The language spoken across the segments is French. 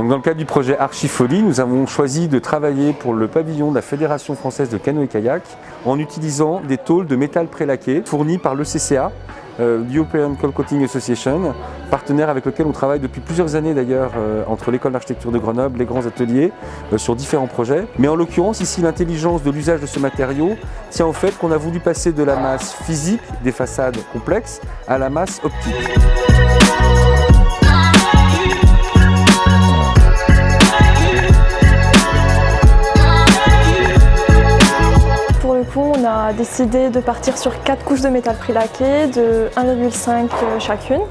Donc dans le cadre du projet Archifolie, nous avons choisi de travailler pour le pavillon de la Fédération française de canoë-kayak en utilisant des tôles de métal prélaqué fournies par l'ECCA, European Coal Coating Association, partenaire avec lequel on travaille depuis plusieurs années d'ailleurs entre l'école d'architecture de Grenoble, les grands ateliers, sur différents projets. Mais en l'occurrence ici l'intelligence de l'usage de ce matériau tient au fait qu'on a voulu passer de la masse physique des façades complexes à la masse optique. On a décidé de partir sur 4 couches de métal prélaqué de 1,5 chacune,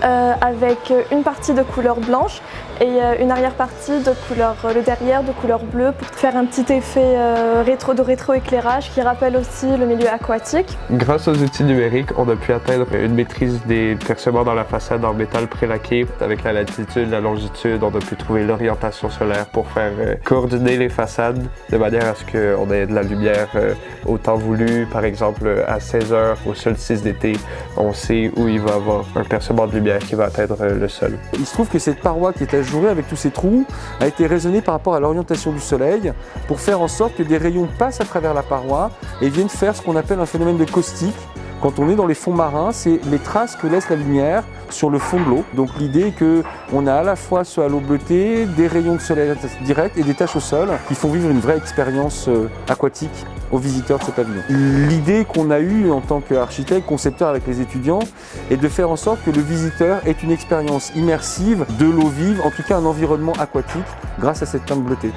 avec une partie de couleur blanche et une arrière-partie de couleur, le derrière de couleur bleue pour faire un petit effet rétro-éclairage qui rappelle aussi le milieu aquatique. Grâce aux outils numériques, on a pu atteindre une maîtrise des percements dans la façade en métal prélaqué. Avec la latitude, la longitude, on a pu trouver l'orientation solaire pour faire coordonner les façades de manière à ce qu'on ait de la lumière au temps voulu. Par exemple, à 16h au solstice d'été, on sait où il va y avoir un percement de lumière qui va atteindre le sol. Il se trouve que cette paroi qui est ajourée avec tous ces trous a été raisonnée par rapport à l'orientation du soleil pour faire en sorte que des rayons passent à travers la paroi et viennent faire ce qu'on appelle un phénomène de caustique. Quand on est dans les fonds marins, c'est les traces que laisse la lumière sur le fond de l'eau. Donc l'idée est qu'on a à la fois ce halo bleuté, des rayons de soleil direct et des taches au sol qui font vivre une vraie expérience aquatique aux visiteurs de ce pavillon. L'idée qu'on a eue en tant qu'architecte, concepteur avec les étudiants, est de faire en sorte que le visiteur ait une expérience immersive de l'eau vive, en tout cas un environnement aquatique, grâce à cette teinte bleutée.